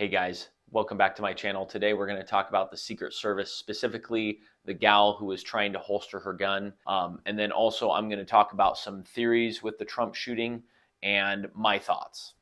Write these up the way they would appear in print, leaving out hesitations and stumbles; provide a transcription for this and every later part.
Hey guys, welcome back to my channel. Today we're going to talk about the Secret Service, specifically the gal who was trying to holster her gun. And then also I'm going to talk about some theories with the Trump shooting and my thoughts.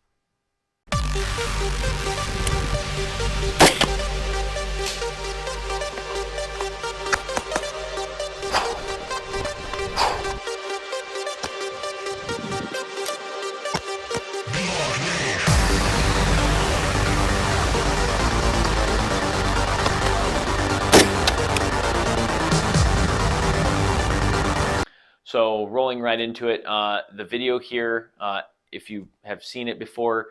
So rolling right into it, the video here, if you have seen it before,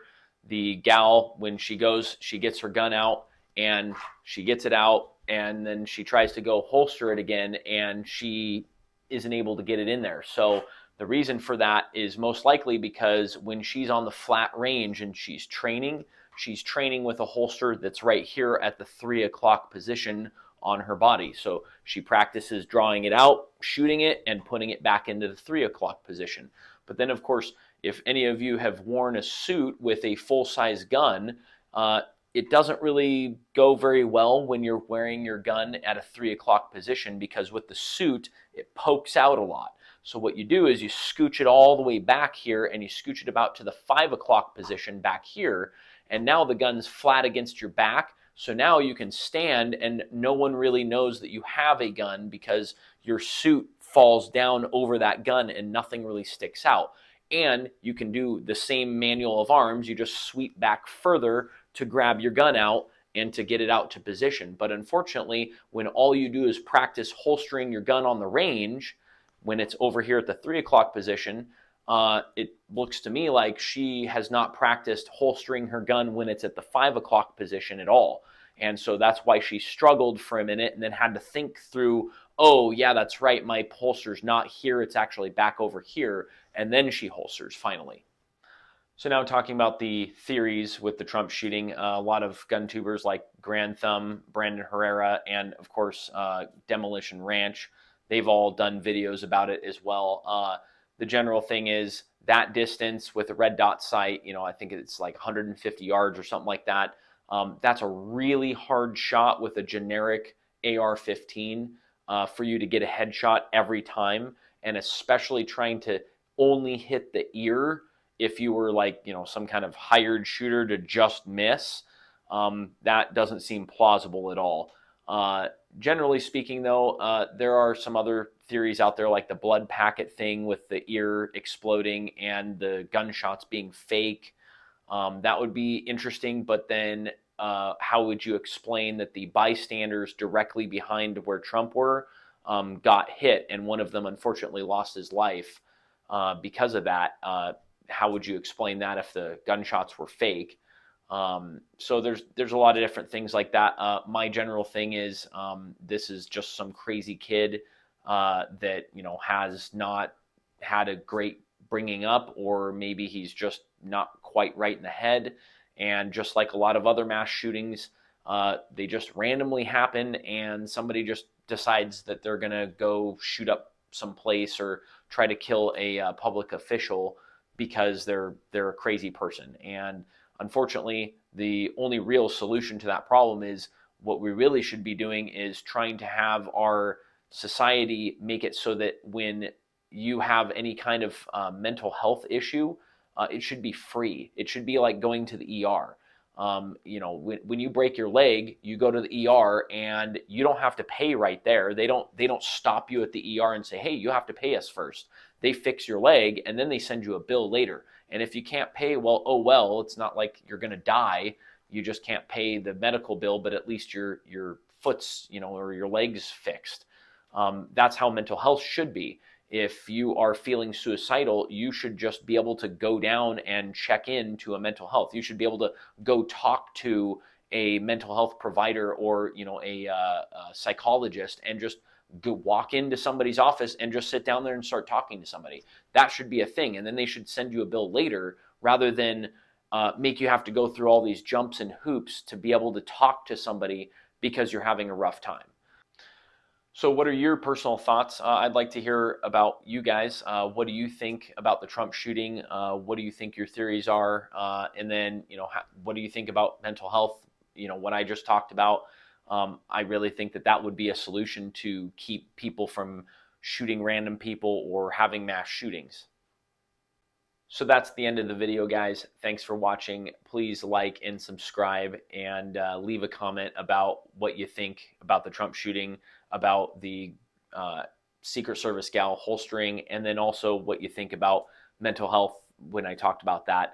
the gal, when she gets her gun out and she gets it out and then she tries to go holster it again and she isn't able to get it in there. So the reason for that is most likely because when she's on the flat range and she's training with a holster that's right here at the 3 o'clock position on her body. So she practices drawing it out, shooting it, and putting it back into the 3 o'clock position. But then, of course, if any of you have worn a suit with a full-size gun, it doesn't really go very well when you're wearing your gun at a 3 o'clock position, because with the suit, it pokes out a lot. So what you do is you scooch it all the way back here and you scooch it about to the 5 o'clock position back here. And now the gun's flat against your back. So now you can stand and no one really knows that you have a gun because your suit falls down over that gun and nothing really sticks out. And you can do the same manual of arms. You just sweep back further to grab your gun out and to get it out to position. But unfortunately, when all you do is practice holstering your gun on the range, when it's over here at the 3 o'clock position, it looks to me like she has not practiced holstering her gun when it's at the 5 o'clock position at all. And so that's why she struggled for a minute and then had to think through, oh yeah, that's right, my holster's not here, it's actually back over here. And then she holsters finally. So now talking about the theories with the Trump shooting, a lot of gun tubers like Grand Thumb, Brandon Herrera, and of course Demolition Ranch, they've all done videos about it as well. The general thing is that distance with a red dot sight, I think it's like 150 yards or something like that. That's a really hard shot with a generic AR-15 for you to get a headshot every time, and especially trying to only hit the ear if you were like, some kind of hired shooter to just miss. That doesn't seem plausible at all. Generally speaking, though, there are some other theories out there, like the blood packet thing with the ear exploding and the gunshots being fake. That would be interesting, but then how would you explain that the bystanders directly behind where Trump were got hit, and one of them unfortunately lost his life because of that? How would you explain that if the gunshots were fake? So there's a lot of different things like that. My general thing is this is just some crazy kid that has not had a great bringing up, or maybe he's just not quite right in the head. And just like a lot of other mass shootings, they just randomly happen and somebody just decides that they're gonna go shoot up some place or try to kill a public official because they're a crazy person. And unfortunately, the only real solution to that problem is what we really should be doing is trying to have our society make it so that when you have any kind of mental health issue, it should be free. It should be like going to the ER. When you break your leg, you go to the ER and you don't have to pay right there. They don't stop you at the ER and say, hey, you have to pay us first. They fix your leg and then they send you a bill later. And if you can't pay, well, oh well, it's not like you're gonna die. You just can't pay the medical bill, but at least your foot's, or your leg's fixed. That's how mental health should be. If you are feeling suicidal, you should just be able to go down and check in to a mental health. You should be able to go talk to a mental health provider or a psychologist and just go walk into somebody's office and just sit down there and start talking to somebody. That should be a thing, and then they should send you a bill later rather than make you have to go through all these jumps and hoops to be able to talk to somebody because you're having a rough time. So, what are your personal thoughts? I'd like to hear about you guys. What do you think about the Trump shooting? What do you think your theories are? And then, what do you think about mental health? What I just talked about. I really think that that would be a solution to keep people from shooting random people or having mass shootings. So that's the end of the video, guys. Thanks for watching. Please like and subscribe, and leave a comment about what you think about the Trump shooting, about the uh, Secret Service gal holstering, and then also what you think about mental health when I talked about that.